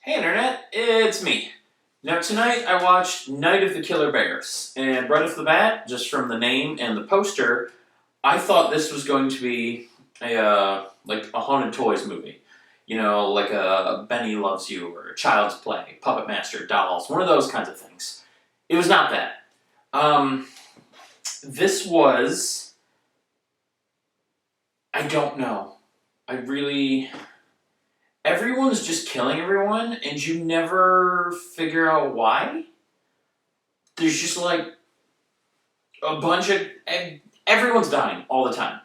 Hey Internet, it's me. Now tonight I watched Night of the Killer Bears, and right off the bat, just from the name and the poster, I thought this was going to be a haunted toys movie. You know, like a Benny Loves You or a Child's Play, Puppet Master, Dolls, one of those kinds of things. It was not that. Um, this was, I don't know. I really, everyone's just killing everyone, and you never figure out why. There's just like a bunch of everyone's dying all the time.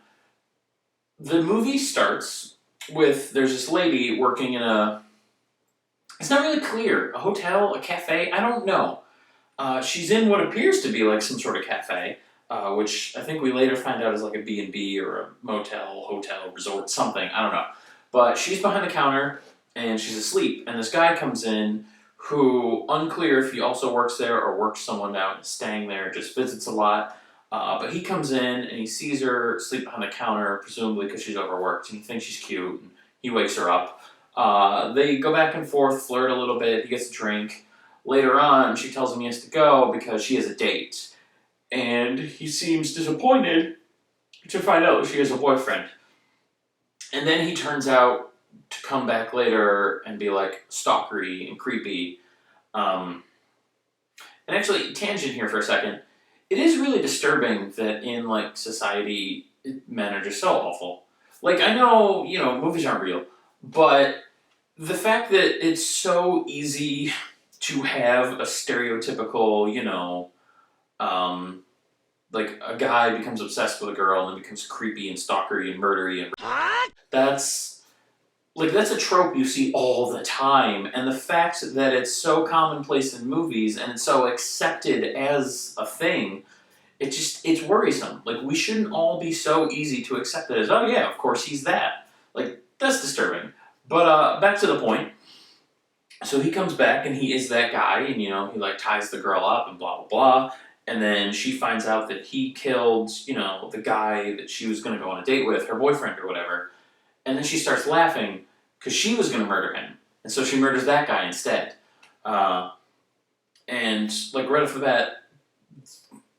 The movie starts with there's this lady working in a. It's not really clear. A hotel, a cafe. I don't know. She's in what appears to be like some sort of cafe, which I think we later find out is like a B&B or a motel, hotel, resort, something. I don't know. But she's behind the counter and she's asleep. And this guy comes in who, unclear if he also works there or works someone out, staying there, just visits a lot. But he comes in and he sees her asleep behind the counter, presumably because she's overworked, and he thinks she's cute. And he wakes her up. They go back and forth, flirt a little bit. He gets a drink. Later on, she tells him he has to go because she has a date. And he seems disappointed to find out that she has a boyfriend. And then he turns out to come back later and be like stalkery and creepy. Um, and actually, tangent here for a second. It is really disturbing that in like society, men are just so awful. Like I know, movies aren't real, but the fact that it's so easy to have a stereotypical, um, like a guy becomes obsessed with a girl and becomes creepy and stalkery and murdery and that's that's a trope you see all the time, and the fact that it's so commonplace in movies and it's so accepted as a thing, it's worrisome. Like we shouldn't all be so easy to accept it as, oh yeah, of course he's that. Like that's disturbing. But back to the point. So he comes back and he is that guy, and he like ties the girl up and blah blah blah. And then she finds out that he killed, the guy that she was going to go on a date with, her boyfriend or whatever. And then she starts laughing because she was going to murder him, and so she murders that guy instead. Uh, and like right off the bat,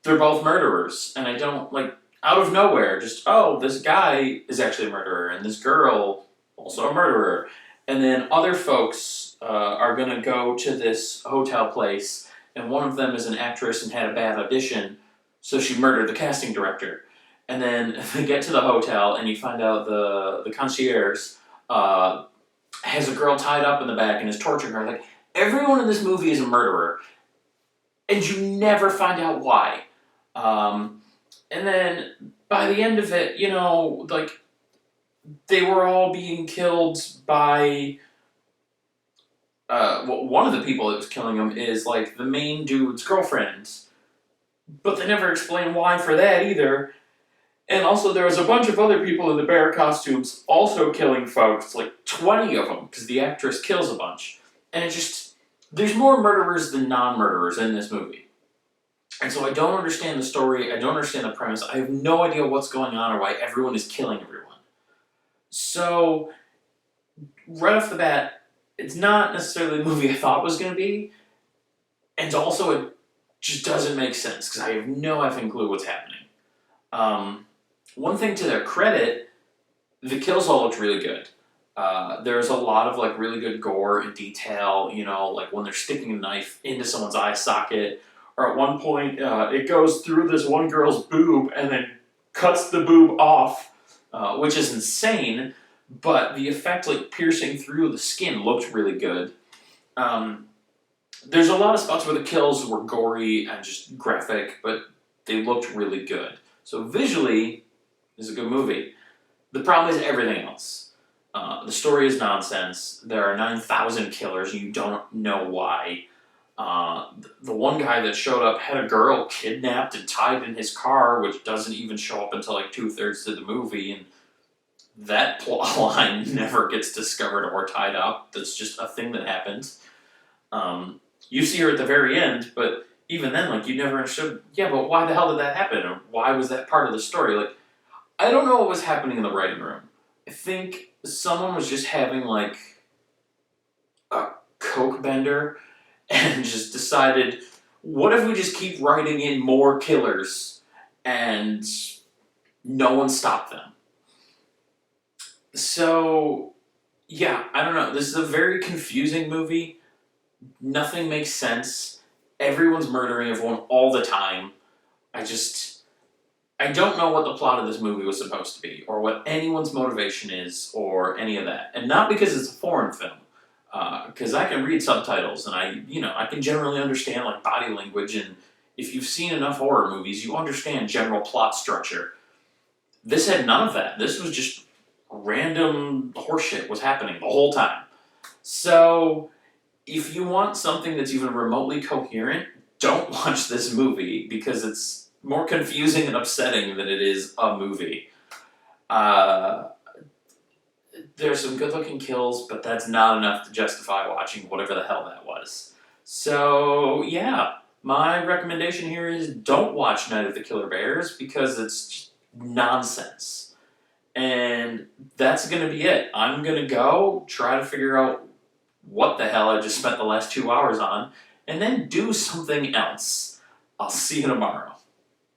they're both murderers, and I don't like out of nowhere. Just this guy is actually a murderer, and this girl also a murderer, and then other folks are going to go to this hotel place, and one of them is an actress and had a bad audition, so she murdered the casting director. And then they get to the hotel, and you find out the concierge has a girl tied up in the back and is torturing her. Like everyone in this movie is a murderer, and you never find out why. And then by the end of it, like they were all being killed by. One of the people that was killing them is like the main dude's girlfriend, but they never explain why for that either. And also, there was a bunch of other people in the bear costumes also killing folks, like 20 of them, because the actress kills a bunch. And there's more murderers than non-murderers in this movie. And so I don't understand the story, I don't understand the premise, I have no idea what's going on or why everyone is killing everyone. So, right off the bat, it's not necessarily the movie I thought it was going to be, and also it just doesn't make sense, because I have no effing clue what's happening. One thing to their credit, the kills all looked really good. There's a lot of like really good gore and detail, like when they're sticking a knife into someone's eye socket, or at one point it goes through this one girl's boob and then cuts the boob off, which is insane, but the effect like piercing through the skin looked really good. There's a lot of spots where the kills were gory and just graphic, but they looked really good. So visually, it's a good movie. The problem is everything else. The story is nonsense. There are 9,000 killers, and you don't know why. The one guy that showed up had a girl kidnapped and tied in his car, which doesn't even show up until like 2/3 of the movie, and that plot line never gets discovered or tied up. That's just a thing that happens. You see her at the very end, but even then, like, you never understood, yeah, but why the hell did that happen? Or why was that part of the story? Like, I don't know what was happening in the writing room. I think someone was just having, like, coke bender and just decided, what if we just keep writing in more killers and no one stopped them? So, yeah, I don't know. This is a very confusing movie. Nothing makes sense. Everyone's murdering everyone all the time. I just, I don't know what the plot of this movie was supposed to be, or what anyone's motivation is, or any of that. And not because it's a foreign film, because I can read subtitles and I can generally understand like body language, and if you've seen enough horror movies, you understand general plot structure. This had none of that. This was just random horseshit was happening the whole time. So, if you want something that's even remotely coherent, don't watch this movie because it's more confusing and upsetting than it is a movie. Uh, there's some good looking kills, but that's not enough to justify watching whatever the hell that was. So, yeah, my recommendation here is don't watch Night of the Killer Bears because it's just nonsense. And that's gonna be it. I'm gonna go try to figure out what the hell I just spent the last 2 hours on, and then do something else. I'll see you tomorrow.